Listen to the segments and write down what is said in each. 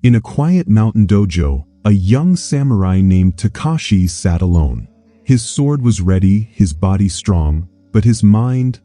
In a quiet mountain dojo, a young samurai named Takeshi sat alone. His sword was ready, his body strong, but his mind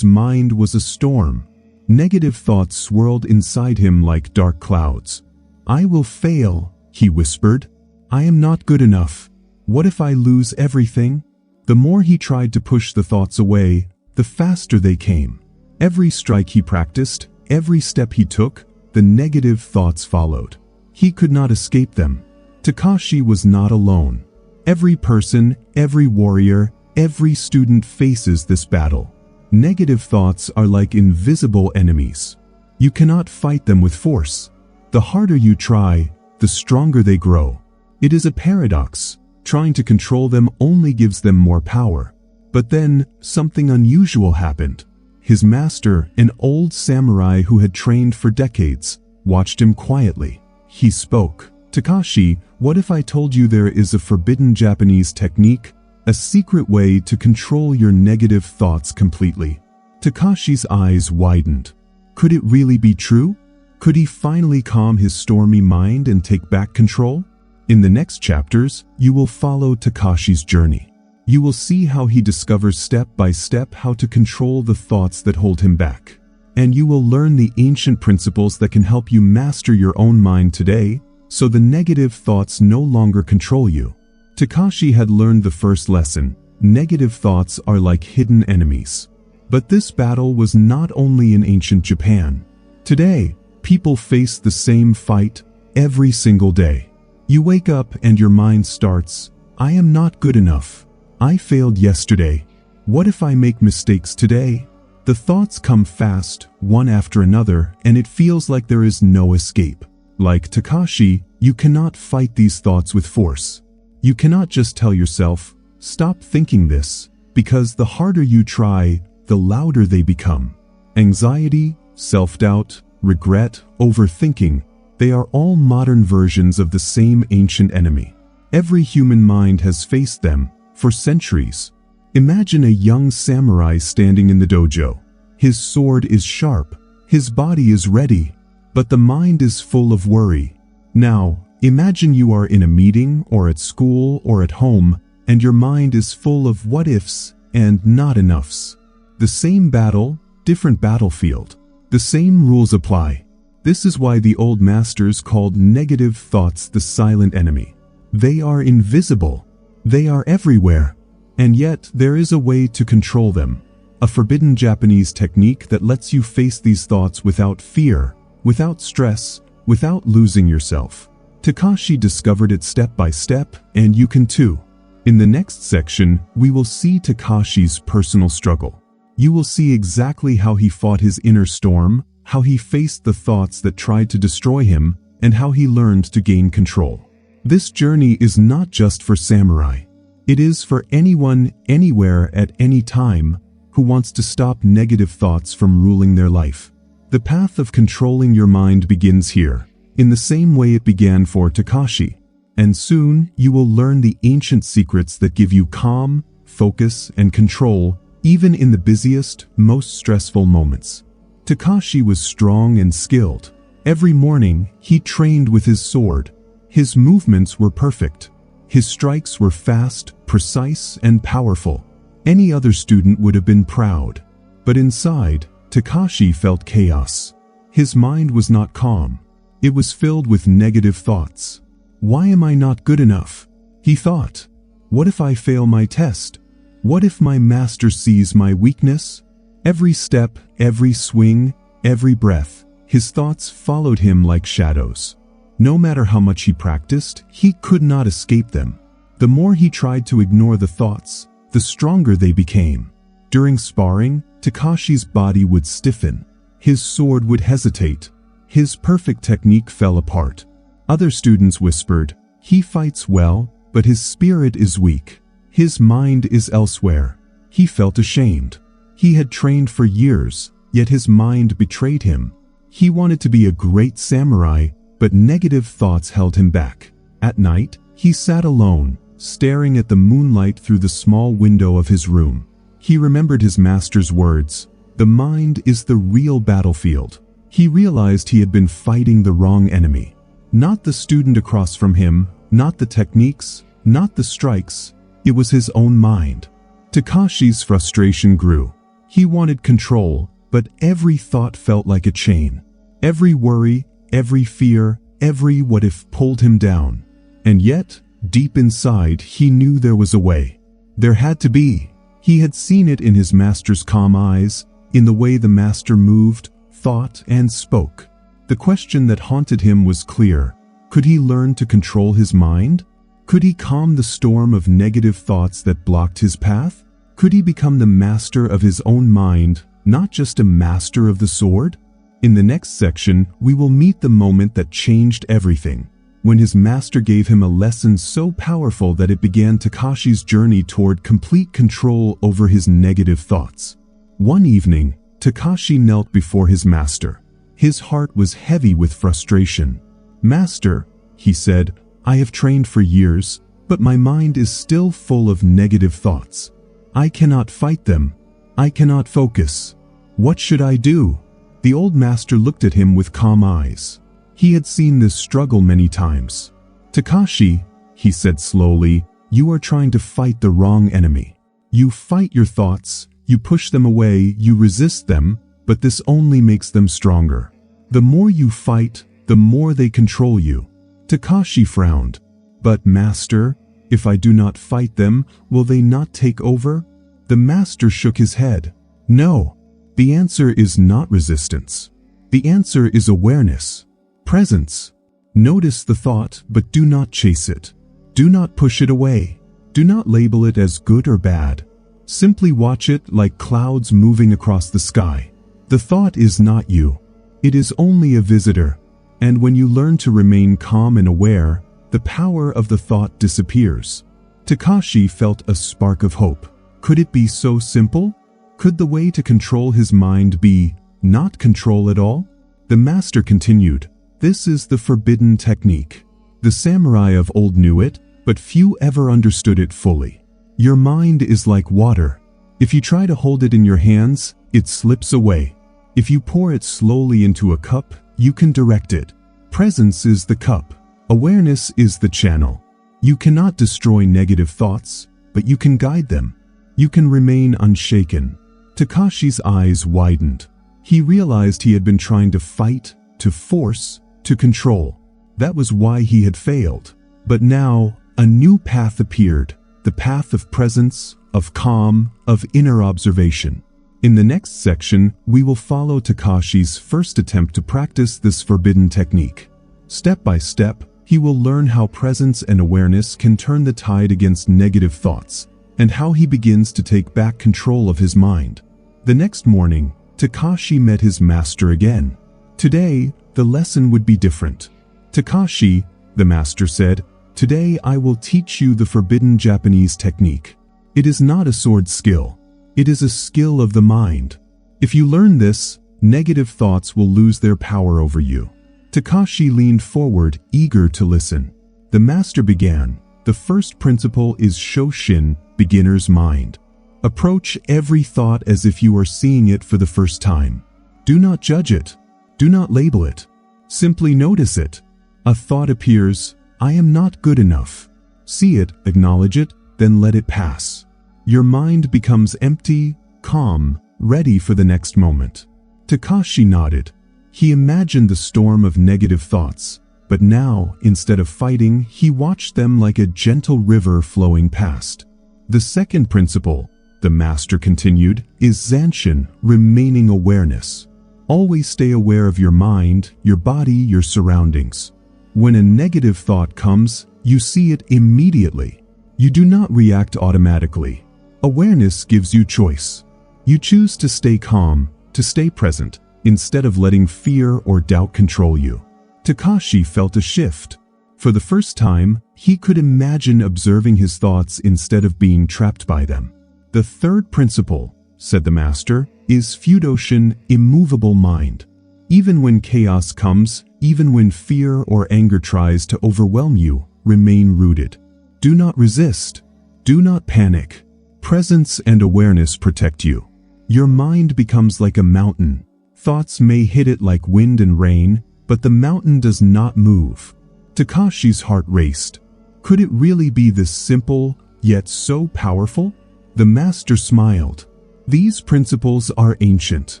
was a storm. Negative thoughts swirled inside him like dark clouds. "I will fail," he whispered. "I am not good enough. What if I lose everything?" The more he tried to push the thoughts away, the faster they came. Every strike he practiced, every step he took, the negative thoughts followed. He could not escape them. Takeshi was not alone. Every person, every warrior, every student faces this battle. Negative thoughts are like invisible enemies. You cannot fight them with force. The harder you try, the stronger they grow. It is a paradox. Trying to control them only gives them more power. But then, something unusual happened. His master, an old samurai who had trained for decades, watched him quietly. He spoke. "Takeshi, what if I told you there is a forbidden Japanese technique, a secret way to control your negative thoughts completely?" Takeshi's eyes widened. Could it really be true? Could he finally calm his stormy mind and take back control? In the next chapters, you will follow Takeshi's journey. You will see how he discovers step by step how to control the thoughts that hold him back. And you will learn the ancient principles that can help you master your own mind today, so the negative thoughts no longer control you. Takeshi had learned the first lesson: negative thoughts are like hidden enemies. But this battle was not only in ancient Japan. Today, people face the same fight every single day. You wake up and your mind starts, "I am not good enough. I failed yesterday. What if I make mistakes today?" The thoughts come fast, one after another, and it feels like there is no escape. Like Takeshi, you cannot fight these thoughts with force. You cannot just tell yourself, "Stop thinking this," because the harder you try, the louder they become. Anxiety, self-doubt, regret, overthinking, they are all modern versions of the same ancient enemy. Every human mind has faced them for centuries. Imagine a young samurai standing in the dojo. His sword is sharp, his body is ready, but the mind is full of worry. Now, imagine you are in a meeting or at school or at home, and your mind is full of what-ifs and not-enoughs. The same battle, different battlefield. The same rules apply. This is why the old masters called negative thoughts the silent enemy. They are invisible. They are everywhere. And yet, there is a way to control them. A forbidden Japanese technique that lets you face these thoughts without fear, without stress, without losing yourself. Takeshi discovered it step by step, and you can too. In the next section, we will see Takeshi's personal struggle. You will see exactly how he fought his inner storm, how he faced the thoughts that tried to destroy him, and how he learned to gain control. This journey is not just for samurai. It is for anyone, anywhere, at any time, who wants to stop negative thoughts from ruling their life. The path of controlling your mind begins here, in the same way it began for Takeshi. And soon, you will learn the ancient secrets that give you calm, focus, and control, even in the busiest, most stressful moments. Takeshi was strong and skilled. Every morning, he trained with his sword. His movements were perfect. His strikes were fast, precise, and powerful. Any other student would have been proud. But inside, Takeshi felt chaos. His mind was not calm. It was filled with negative thoughts. "Why am I not good enough?" he thought. "What if I fail my test? What if my master sees my weakness?" Every step, every swing, every breath, his thoughts followed him like shadows. No matter how much he practiced, he could not escape them. The more he tried to ignore the thoughts, the stronger they became. During sparring, Takeshi's body would stiffen. His sword would hesitate. His perfect technique fell apart. Other students whispered, "He fights well, but his spirit is weak. His mind is elsewhere." He felt ashamed. He had trained for years, yet his mind betrayed him. He wanted to be a great samurai, but negative thoughts held him back. At night, he sat alone, staring at the moonlight through the small window of his room. He remembered his master's words, "The mind is the real battlefield." He realized he had been fighting the wrong enemy. Not the student across from him, not the techniques, not the strikes. It was his own mind. Takeshi's frustration grew. He wanted control, but every thought felt like a chain. Every worry, every fear, every what if pulled him down. And yet, deep inside, he knew there was a way. There had to be. He had seen it in his master's calm eyes, in the way the master moved, thought, and spoke. The question that haunted him was clear. Could he learn to control his mind? Could he calm the storm of negative thoughts that blocked his path? Could he become the master of his own mind, not just a master of the sword? In the next section, we will meet the moment that changed everything, when his master gave him a lesson so powerful that it began Takeshi's journey toward complete control over his negative thoughts. One evening, Takeshi knelt before his master. His heart was heavy with frustration. "Master," he said, "I have trained for years, but my mind is still full of negative thoughts. I cannot fight them. I cannot focus. What should I do?" The old master looked at him with calm eyes. He had seen this struggle many times. "Takeshi," he said slowly, "you are trying to fight the wrong enemy. You fight your thoughts, you push them away, you resist them, but this only makes them stronger. The more you fight, the more they control you." Takeshi frowned. "But master, if I do not fight them, will they not take over?" The master shook his head. "No. The answer is not resistance. The answer is awareness. Presence. Notice the thought, but do not chase it. Do not push it away. Do not label it as good or bad. Simply watch it like clouds moving across the sky. The thought is not you. It is only a visitor. And when you learn to remain calm and aware, the power of the thought disappears." Takeshi felt a spark of hope. Could it be so simple? Could the way to control his mind be not control at all? The master continued, "This is the forbidden technique. The samurai of old knew it, but few ever understood it fully. Your mind is like water. If you try to hold it in your hands, it slips away. If you pour it slowly into a cup, you can direct it. Presence is the cup. Awareness is the channel. You cannot destroy negative thoughts, but you can guide them. You can remain unshaken." Takeshi's eyes widened. He realized he had been trying to fight, to force, to control. That was why he had failed. But now, a new path appeared, the path of presence, of calm, of inner observation. In the next section, we will follow Takeshi's first attempt to practice this forbidden technique. Step by step, he will learn how presence and awareness can turn the tide against negative thoughts, and how he begins to take back control of his mind. The next morning, Takeshi met his master again. Today, the lesson would be different. "Takeshi," the master said, "today I will teach you the forbidden Japanese technique. It is not a sword skill. It is a skill of the mind. If you learn this, negative thoughts will lose their power over you." Takeshi leaned forward, eager to listen. The master began. "The first principle is Shoshin, beginner's mind. Approach every thought as if you are seeing it for the first time. Do not judge it. Do not label it. Simply notice it. A thought appears, I am not good enough. See it, acknowledge it, then let it pass. Your mind becomes empty, calm, ready for the next moment." Takeshi nodded. He imagined the storm of negative thoughts, but now, instead of fighting, he watched them like a gentle river flowing past. "The second principle," the master continued, "is Zanshin, remaining awareness. Always stay aware of your mind, your body, your surroundings. When a negative thought comes, you see it immediately. You do not react automatically. Awareness gives you choice. You choose to stay calm, to stay present, instead of letting fear or doubt control you." Takeshi felt a shift. For the first time, he could imagine observing his thoughts instead of being trapped by them. "The third principle," said the master, "is Fudoshin, immovable mind. Even when chaos comes, even when fear or anger tries to overwhelm you, remain rooted. Do not resist. Do not panic. Presence and awareness protect you. Your mind becomes like a mountain. Thoughts may hit it like wind and rain, but the mountain does not move. Takashi's heart raced. Could it really be this simple, yet so powerful? The master smiled. These principles are ancient.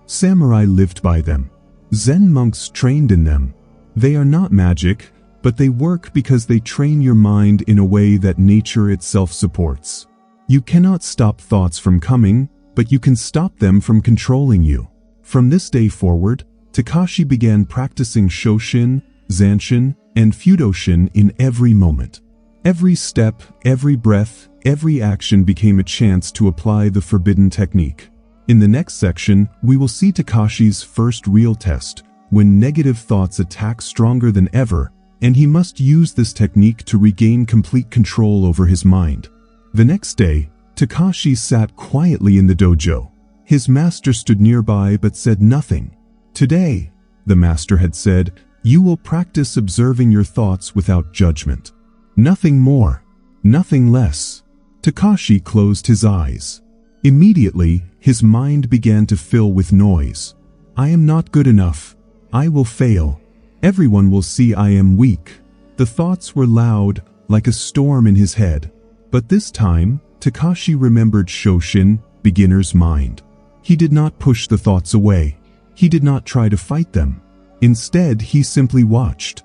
Samurai lived by them. Zen monks trained in them. They are not magic, but they work because they train your mind in a way that nature itself supports. You cannot stop thoughts from coming, but you can stop them from controlling you. From this day forward, Takashi began practicing Shoshin, Zanshin, and Fudoshin in every moment. Every step, every breath, every action became a chance to apply the forbidden technique. In the next section, we will see Takashi's first real test, when negative thoughts attack stronger than ever, and he must use this technique to regain complete control over his mind. The next day, Takashi sat quietly in the dojo. His master stood nearby but said nothing. Today, the master had said, you will practice observing your thoughts without judgment. Nothing more, nothing less. Takashi closed his eyes. Immediately, his mind began to fill with noise. I am not good enough. I will fail. Everyone will see I am weak. The thoughts were loud, like a storm in his head. But this time, Takashi remembered Shoshin, beginner's mind. He did not push the thoughts away. He did not try to fight them. Instead, he simply watched.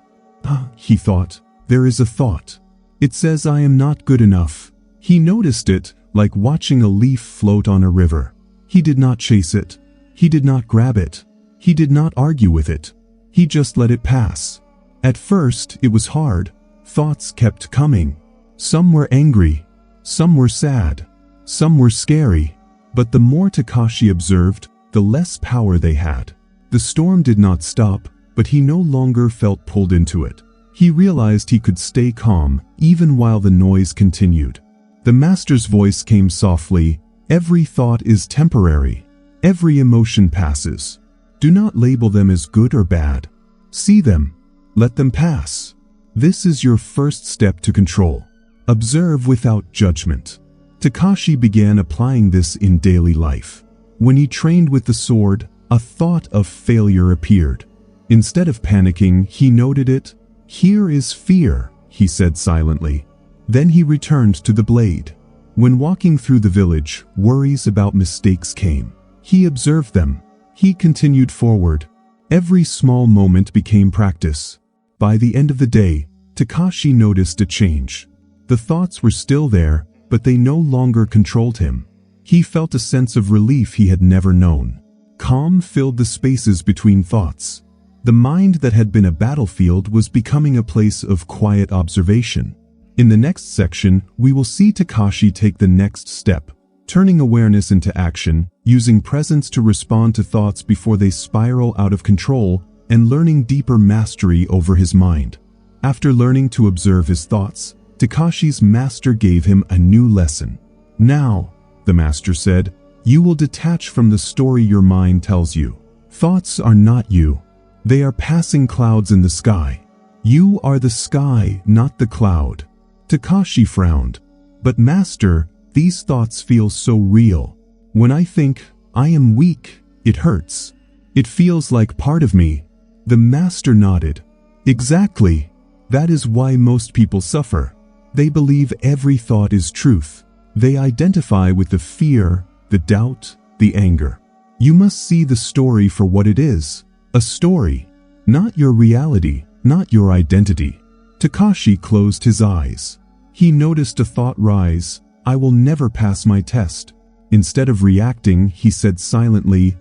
He thought, there is a thought. It says I am not good enough. He noticed it, like watching a leaf float on a river. He did not chase it. He did not grab it. He did not argue with it. He just let it pass. At first, it was hard. Thoughts kept coming. Some were angry. Some were sad. Some were scary. But the more Takashi observed, the less power they had. The storm did not stop, but he no longer felt pulled into it. He realized he could stay calm, even while the noise continued. The master's voice came softly. Every thought is temporary. Every emotion passes. Do not label them as good or bad. See them. Let them pass. This is your first step to control. Observe without judgment. Takashi began applying this in daily life. When he trained with the sword, a thought of failure appeared. Instead of panicking, he noted it. Here is fear, he said silently. Then he returned to the blade. When walking through the village, worries about mistakes came. He observed them. He continued forward. Every small moment became practice. By the end of the day, Takashi noticed a change. The thoughts were still there, but they no longer controlled him. He felt a sense of relief he had never known. Calm filled the spaces between thoughts. The mind that had been a battlefield was becoming a place of quiet observation. In the next section, we will see Takashi take the next step, turning awareness into action, using presence to respond to thoughts before they spiral out of control, and learning deeper mastery over his mind. After learning to observe his thoughts, Takashi's master gave him a new lesson. Now, the master said, you will detach from the story your mind tells you. Thoughts are not you. They are passing clouds in the sky. You are the sky, not the cloud. Takashi frowned. But master, these thoughts feel so real. When I think, I am weak, it hurts. It feels like part of me. The master nodded. Exactly. That is why most people suffer. They believe every thought is truth. They identify with the fear, the doubt, the anger. You must see the story for what it is. A story. Not your reality, not your identity. Takashi closed his eyes. He noticed a thought rise. I will never pass my test. Instead of reacting, he said silently,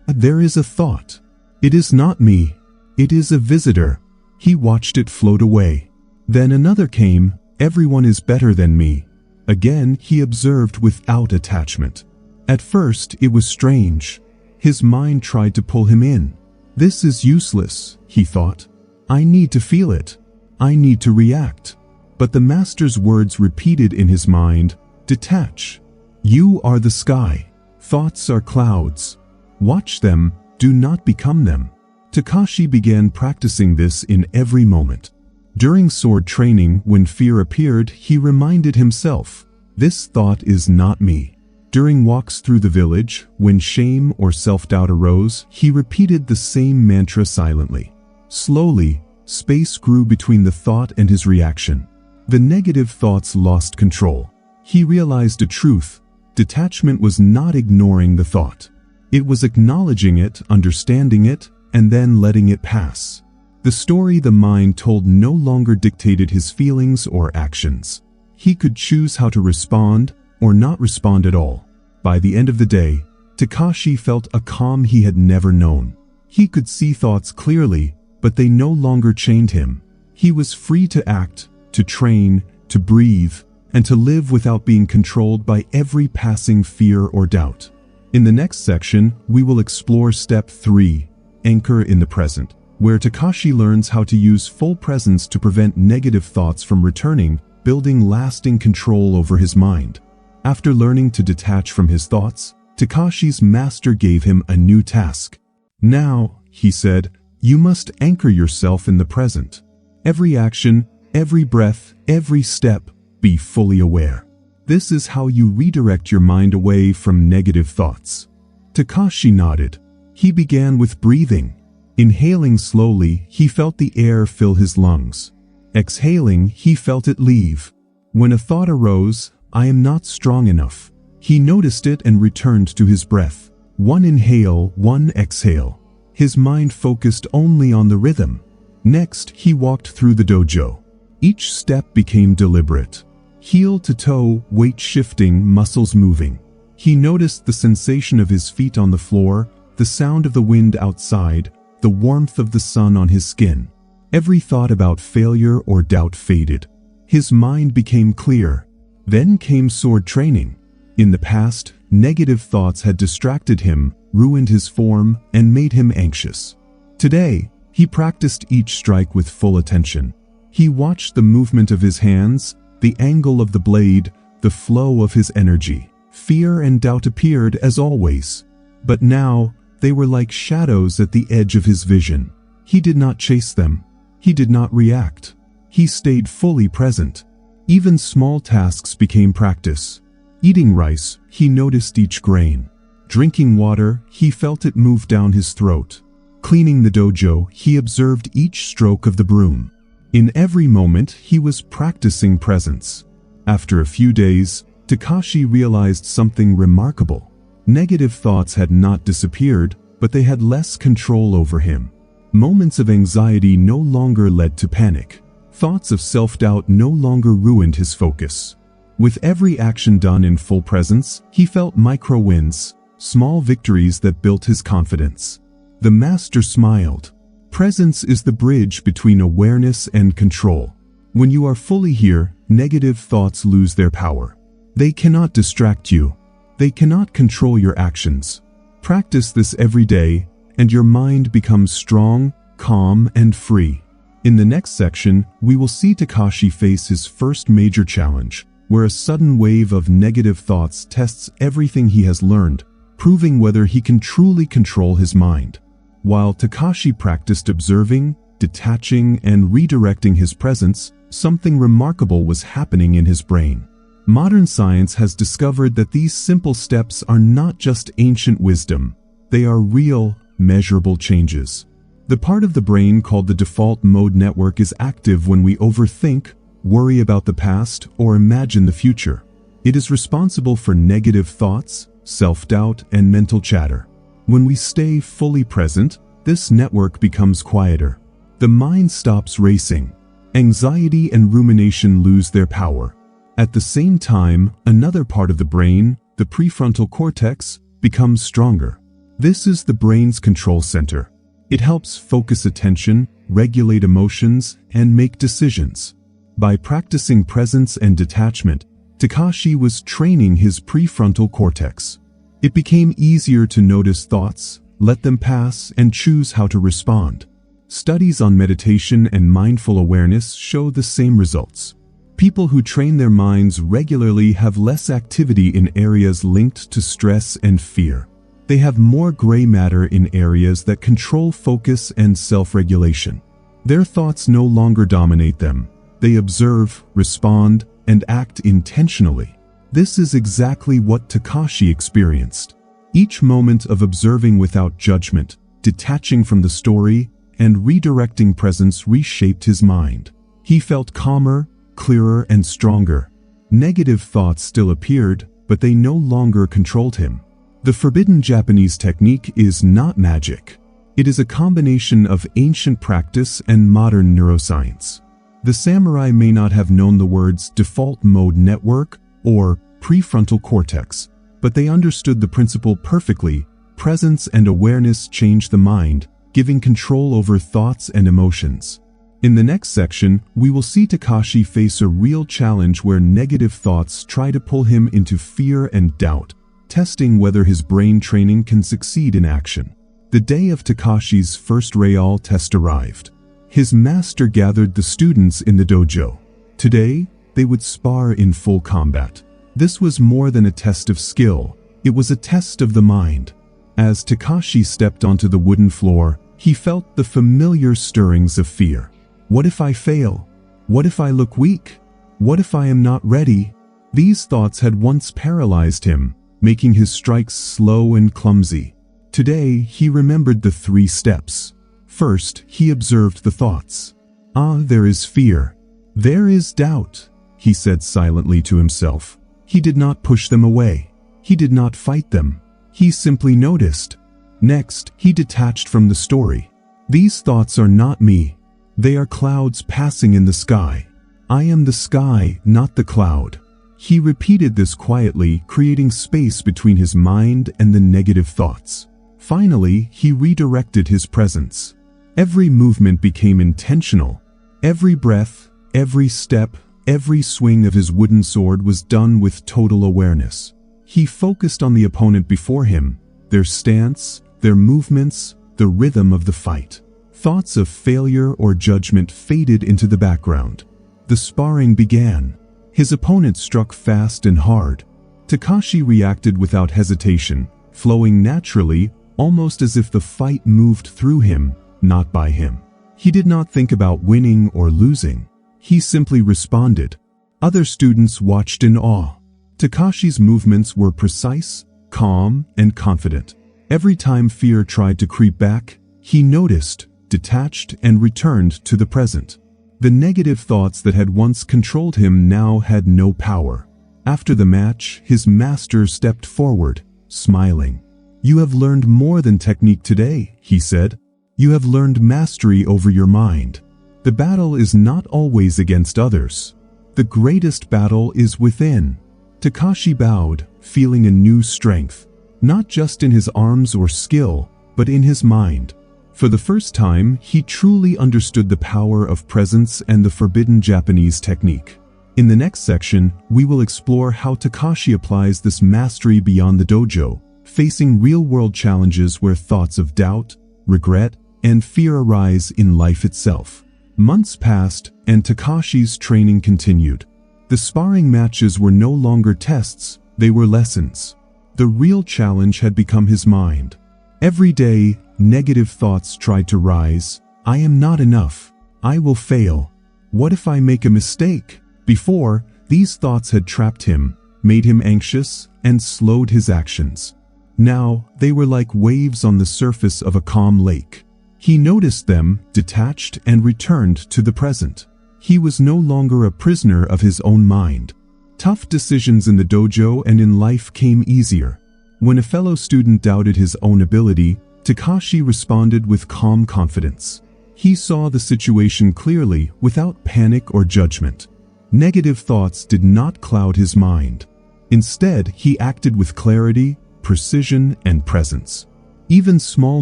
there is a thought. It is not me. It is a visitor. He watched it float away. Then another came. Everyone is better than me. Again, he observed without attachment. At first, it was strange. His mind tried to pull him in. This is useless, he thought. I need to feel it. I need to react. But the master's words repeated in his mind, detach. You are the sky. Thoughts are clouds. Watch them, do not become them. Takashi began practicing this in every moment. During sword training, when fear appeared, he reminded himself, this thought is not me. During walks through the village, when shame or self-doubt arose, he repeated the same mantra silently. Slowly, Space grew between the thought and his reaction. The negative thoughts lost control. He realized a truth. Detachment was not ignoring the thought. It was acknowledging it, understanding it, and then letting it pass. The story the mind told no longer dictated his feelings or actions. He could choose how to respond or not respond at all. By the end of the day, Takeshi felt a calm he had never known. He could see thoughts clearly, but they no longer chained him. He was free to act, to train, to breathe, and to live without being controlled by every passing fear or doubt. In the next section, we will explore Step 3, Anchor in the Present, where Takeshi learns how to use full presence to prevent negative thoughts from returning, building lasting control over his mind. After learning to detach from his thoughts, Takeshi's master gave him a new task. Now, he said, you must anchor yourself in the present. Every action, every breath, every step, be fully aware. This is how you redirect your mind away from negative thoughts. Takeshi nodded. He began with breathing. Inhaling slowly, he felt the air fill his lungs. Exhaling, he felt it leave. When a thought arose, I am not strong enough. He noticed it and returned to his breath. One inhale, one exhale. His mind focused only on the rhythm. Next, he walked through the dojo. Each step became deliberate. Heel to toe, weight shifting, muscles moving. He noticed the sensation of his feet on the floor, the sound of the wind outside, the warmth of the sun on his skin. Every thought about failure or doubt faded. His mind became clear. Then came sword training. In the past, negative thoughts had distracted him, ruined his form, and made him anxious. Today, he practiced each strike with full attention. He watched the movement of his hands, the angle of the blade, the flow of his energy. Fear and doubt appeared as always. But now, they were like shadows at the edge of his vision. He did not chase them. He did not react. He stayed fully present. Even small tasks became practice. Eating rice, he noticed each grain. Drinking water, he felt it move down his throat. Cleaning the dojo, he observed each stroke of the broom. In every moment, he was practicing presence. After a few days, Takeshi realized something remarkable. Negative thoughts had not disappeared, but they had less control over him. Moments of anxiety no longer led to panic. Thoughts of self-doubt no longer ruined his focus. With every action done in full presence, he felt micro-wins, small victories that built his confidence. The master smiled. Presence is the bridge between awareness and control. When you are fully here, negative thoughts lose their power. They cannot distract you. They cannot control your actions. Practice this every day, and your mind becomes strong, calm, and free. In the next section, we will see Takeshi face his first major challenge, where a sudden wave of negative thoughts tests everything he has learned, proving whether he can truly control his mind. While Takeshi practiced observing, detaching, and redirecting his presence, something remarkable was happening in his brain. Modern science has discovered that these simple steps are not just ancient wisdom. They are real, measurable changes. The part of the brain called the default mode network is active when we overthink, worry about the past, or imagine the future. It is responsible for negative thoughts, self-doubt, and mental chatter. When we stay fully present, this network becomes quieter. The mind stops racing. Anxiety and rumination lose their power. At the same time, another part of the brain, the prefrontal cortex, becomes stronger. This is the brain's control center. It helps focus attention, regulate emotions, and make decisions. By practicing presence and detachment, Takeshi was training his prefrontal cortex. It became easier to notice thoughts, let them pass, and choose how to respond. Studies on meditation and mindful awareness show the same results. People who train their minds regularly have less activity in areas linked to stress and fear. They have more gray matter in areas that control focus and self-regulation. Their thoughts no longer dominate them. They observe, respond, and act intentionally. This is exactly what Takeshi experienced. Each moment of observing without judgment, detaching from the story, and redirecting presence reshaped his mind. He felt calmer, clearer, and stronger. Negative thoughts still appeared, but they no longer controlled him. The forbidden Japanese technique is not magic. It is a combination of ancient practice and modern neuroscience. The samurai may not have known the words default mode network or prefrontal cortex, but they understood the principle perfectly. Presence and awareness change the mind, giving control over thoughts and emotions. In the next section, we will see Takeshi face a real challenge where negative thoughts try to pull him into fear and doubt, testing whether his brain training can succeed in action. The day of Takeshi's first real test arrived. His master gathered the students in the dojo. Today, they would spar in full combat. This was more than a test of skill, it was a test of the mind. As Takeshi stepped onto the wooden floor, he felt the familiar stirrings of fear. What if I fail? What if I look weak? What if I am not ready? These thoughts had once paralyzed him, making his strikes slow and clumsy. Today, he remembered the 3 steps. First, he observed the thoughts. There is fear. There is doubt, he said silently to himself. He did not push them away. He did not fight them. He simply noticed. Next, he detached from the story. These thoughts are not me. They are clouds passing in the sky. I am the sky, not the cloud. He repeated this quietly, creating space between his mind and the negative thoughts. Finally, he redirected his presence. Every movement became intentional. Every breath, every step, every swing of his wooden sword was done with total awareness. He focused on the opponent before him, their stance, their movements, the rhythm of the fight. Thoughts of failure or judgment faded into the background. The sparring began. His opponent struck fast and hard. Takeshi reacted without hesitation, flowing naturally, almost as if the fight moved through him, not by him. He did not think about winning or losing. He simply responded. Other students watched in awe. Takeshi's movements were precise, calm, and confident. Every time fear tried to creep back, he noticed, detached, and returned to the present. The negative thoughts that had once controlled him now had no power. After the match, his master stepped forward, smiling. "You have learned more than technique today," he said. "You have learned mastery over your mind. The battle is not always against others. The greatest battle is within." Takeshi bowed, feeling a new strength, not just in his arms or skill, but in his mind. For the first time, he truly understood the power of presence and the forbidden Japanese technique. In the next section, we will explore how Takeshi applies this mastery beyond the dojo, facing real-world challenges where thoughts of doubt, regret, and fear arise in life itself. Months passed, and Takeshi's training continued. The sparring matches were no longer tests, they were lessons. The real challenge had become his mind. Every day, negative thoughts tried to rise. I am not enough. I will fail. What if I make a mistake? Before, these thoughts had trapped him, made him anxious, and slowed his actions. Now, they were like waves on the surface of a calm lake. He noticed them, detached, and returned to the present. He was no longer a prisoner of his own mind. Tough decisions in the dojo and in life came easier. When a fellow student doubted his own ability, Takeshi responded with calm confidence. He saw the situation clearly, without panic or judgment. Negative thoughts did not cloud his mind. Instead, he acted with clarity, precision, and presence. Even small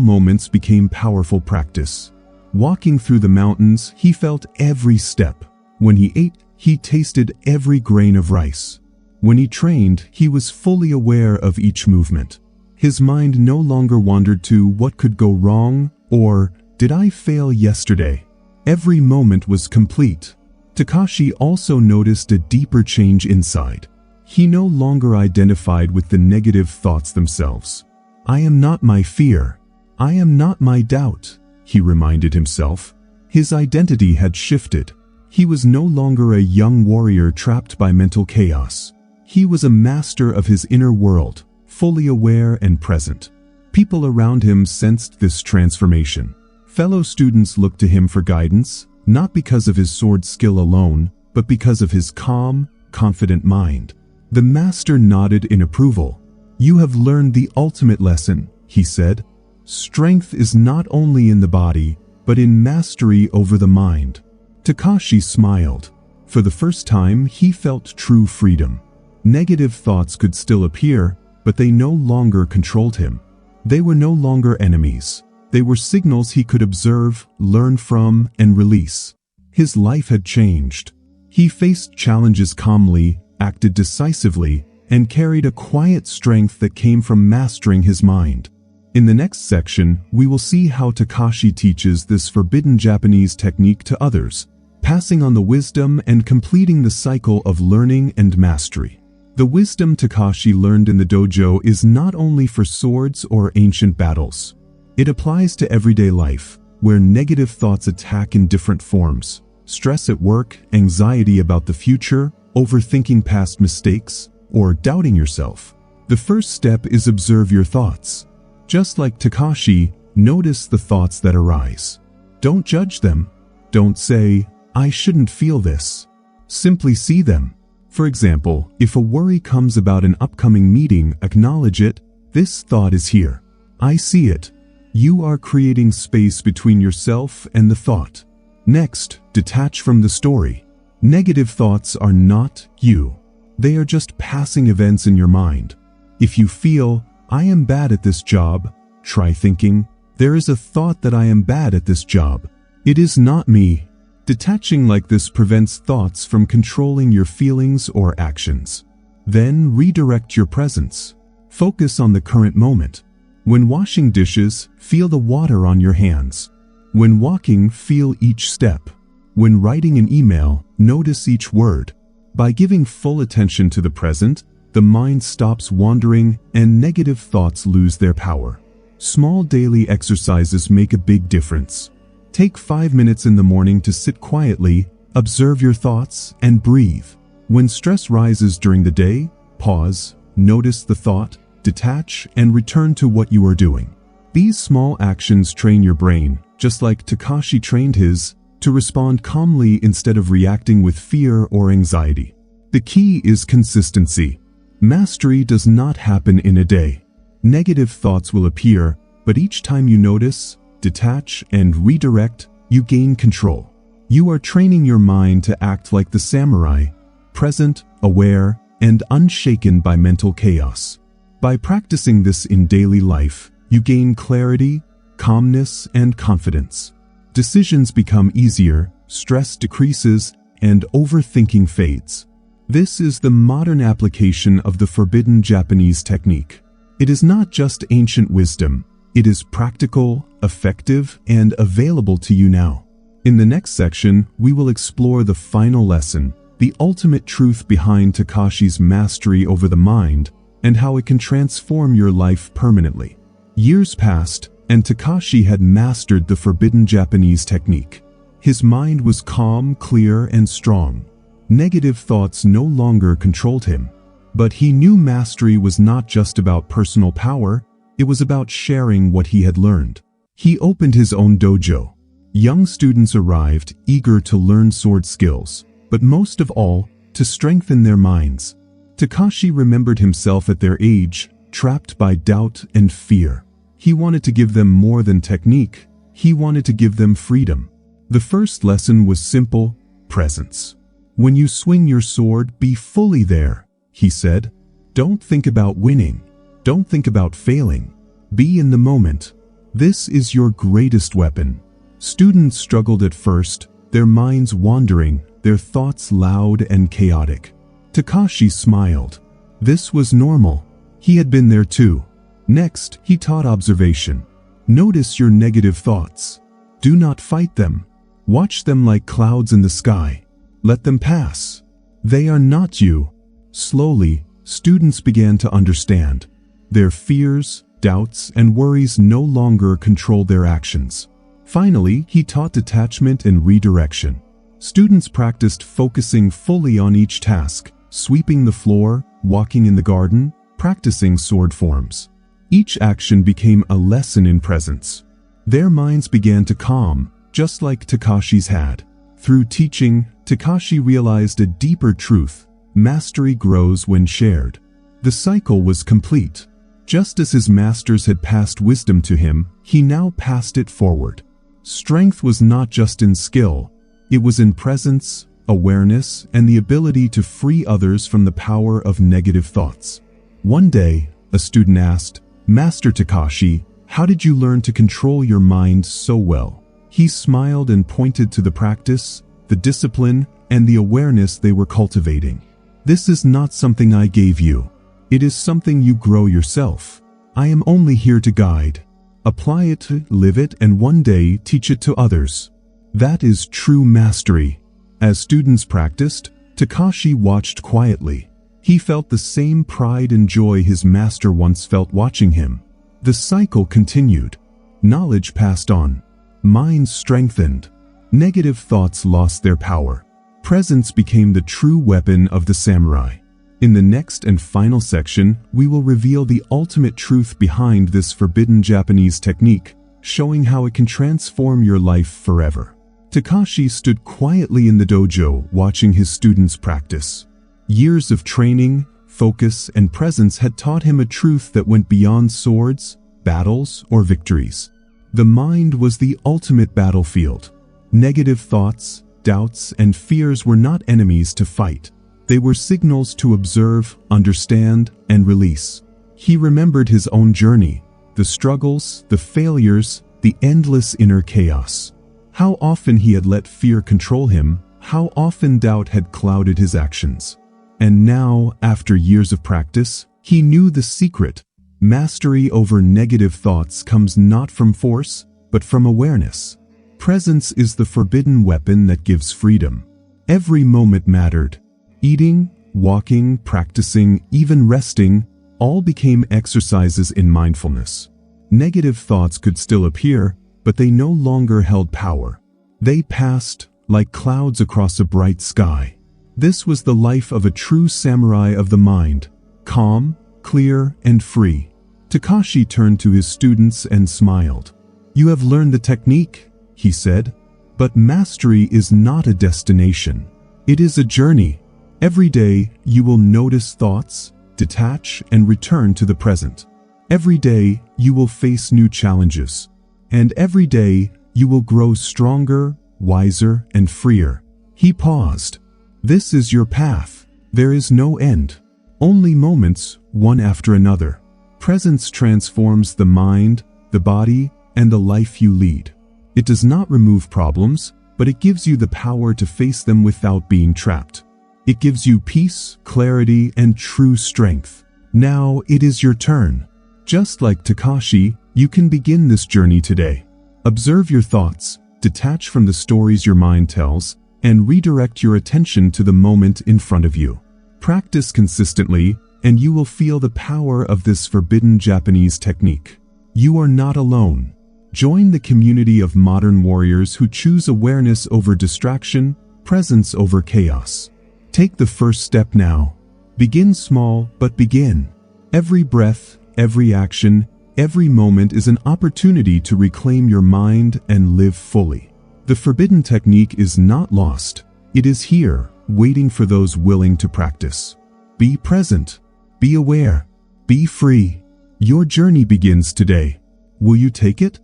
moments became powerful practice. Walking through the mountains, he felt every step. When he ate, he tasted every grain of rice. When he trained, he was fully aware of each movement. His mind no longer wandered to what could go wrong or did I fail yesterday. Every moment was complete. Takeshi also noticed a deeper change inside. He no longer identified with the negative thoughts themselves. I am not my fear. I am not my doubt, he reminded himself. His identity had shifted. He was no longer a young warrior trapped by mental chaos. He was a master of his inner world, fully aware and present. People around him sensed this transformation. Fellow students looked to him for guidance, not because of his sword skill alone, but because of his calm, confident mind. The master nodded in approval. "You have learned the ultimate lesson," he said. "Strength is not only in the body, but in mastery over the mind." Takeshi smiled. For the first time, he felt true freedom. Negative thoughts could still appear, but they no longer controlled him. They were no longer enemies. They were signals he could observe, learn from, and release. His life had changed. He faced challenges calmly, acted decisively, and carried a quiet strength that came from mastering his mind. In the next section, we will see how Takeshi teaches this forbidden Japanese technique to others, passing on the wisdom and completing the cycle of learning and mastery. The wisdom Takeshi learned in the dojo is not only for swords or ancient battles. It applies to everyday life, where negative thoughts attack in different forms: stress at work, anxiety about the future, overthinking past mistakes, or doubting yourself. The first step is observe your thoughts. Just like Takeshi, notice the thoughts that arise. Don't judge them. Don't say, "I shouldn't feel this." Simply see them. For example, if a worry comes about an upcoming meeting, acknowledge it. "This thought is here. I see it." You are creating space between yourself and the thought. Next, detach from the story. Negative thoughts are not you. They are just passing events in your mind. If you feel, "I am bad at this job," try thinking, "There is a thought that I am bad at this job. It is not me." Detaching like this prevents thoughts from controlling your feelings or actions. Then redirect your presence. Focus on the current moment. When washing dishes, feel the water on your hands. When walking, feel each step. When writing an email, notice each word. By giving full attention to the present, the mind stops wandering and negative thoughts lose their power. Small daily exercises make a big difference. Take 5 minutes in the morning to sit quietly, observe your thoughts, and breathe. When stress rises during the day, pause, notice the thought, detach, and return to what you are doing. These small actions train your brain, just like Takeshi trained his, to respond calmly instead of reacting with fear or anxiety. The key is consistency. Mastery does not happen in a day. Negative thoughts will appear, but each time you notice, detach, and redirect, you gain control. You are training your mind to act like the samurai, present, aware, and unshaken by mental chaos. By practicing this in daily life, you gain clarity, calmness, and confidence. Decisions become easier, stress decreases, and overthinking fades. This is the modern application of the forbidden Japanese technique. It is not just ancient wisdom. It is practical, effective, and available to you now. In the next section, we will explore the final lesson, the ultimate truth behind Takeshi's mastery over the mind, and how it can transform your life permanently. Years passed, and Takeshi had mastered the forbidden Japanese technique. His mind was calm, clear, and strong. Negative thoughts no longer controlled him. But he knew mastery was not just about personal power, it was about sharing what he had learned. He opened his own dojo. Young students arrived, eager to learn sword skills, but most of all, to strengthen their minds. Takeshi remembered himself at their age, trapped by doubt and fear. He wanted to give them more than technique, he wanted to give them freedom. The first lesson was simple: presence. When you swing your sword, be fully there, he said. Don't think about winning. Don't think about failing. Be in the moment. This is your greatest weapon. Students struggled at first, their minds wandering, their thoughts loud and chaotic. Takeshi smiled. This was normal. He had been there too. Next, he taught observation. Notice your negative thoughts. Do not fight them. Watch them like clouds in the sky. Let them pass. They are not you. Slowly, students began to understand. Their fears, doubts, and worries no longer controlled their actions. Finally, he taught detachment and redirection. Students practiced focusing fully on each task, sweeping the floor, walking in the garden, practicing sword forms. Each action became a lesson in presence. Their minds began to calm, just like Takeshi's had. Through teaching, Takeshi realized a deeper truth: mastery grows when shared. The cycle was complete. Just as his masters had passed wisdom to him, he now passed it forward. Strength was not just in skill, it was in presence, awareness, and the ability to free others from the power of negative thoughts. One day, a student asked, "Master Takeshi, how did you learn to control your mind so well?" He smiled and pointed to the practice, the discipline, and the awareness they were cultivating. "This is not something I gave you. It is something you grow yourself. I am only here to guide. Apply it, live it, and one day teach it to others." That is true mastery. As students practiced, Takeshi watched quietly. He felt the same pride and joy his master once felt watching him. The cycle continued. Knowledge passed on. Minds strengthened. Negative thoughts lost their power. Presence became the true weapon of the samurai. In the next and final section, we will reveal the ultimate truth behind this forbidden Japanese technique, showing how it can transform your life forever. Takeshi stood quietly in the dojo, watching his students practice. Years of training, focus, and presence had taught him a truth that went beyond swords, battles, or victories. The mind was the ultimate battlefield. Negative thoughts, doubts, and fears were not enemies to fight. They were signals to observe, understand, and release. He remembered his own journey, the struggles, the failures, the endless inner chaos. How often he had let fear control him, how often doubt had clouded his actions. And now, after years of practice, he knew the secret. Mastery over negative thoughts comes not from force, but from awareness. Presence is the forbidden weapon that gives freedom. Every moment mattered. Eating, walking, practicing, even resting, all became exercises in mindfulness. Negative thoughts could still appear, but they no longer held power. They passed, like clouds across a bright sky. This was the life of a true samurai of the mind, calm, clear, and free. Takeshi turned to his students and smiled. "You have learned the technique," he said, "but mastery is not a destination. It is a journey. Every day, you will notice thoughts, detach, and return to the present. Every day, you will face new challenges. And every day, you will grow stronger, wiser, and freer." He paused. "This is your path. There is no end. Only moments, one after another. Presence transforms the mind, the body, and the life you lead. It does not remove problems, but it gives you the power to face them without being trapped. It gives you peace, clarity, and true strength. Now it is your turn. Just like Takeshi, you can begin this journey today. Observe your thoughts, detach from the stories your mind tells, and redirect your attention to the moment in front of you. Practice consistently, and you will feel the power of this forbidden Japanese technique. You are not alone. Join the community of modern warriors who choose awareness over distraction, presence over chaos. Take the first step now. Begin small, but begin. Every breath, every action, every moment is an opportunity to reclaim your mind and live fully. The forbidden technique is not lost. It is here, waiting for those willing to practice. Be present. Be aware. Be free. Your journey begins today. Will you take it?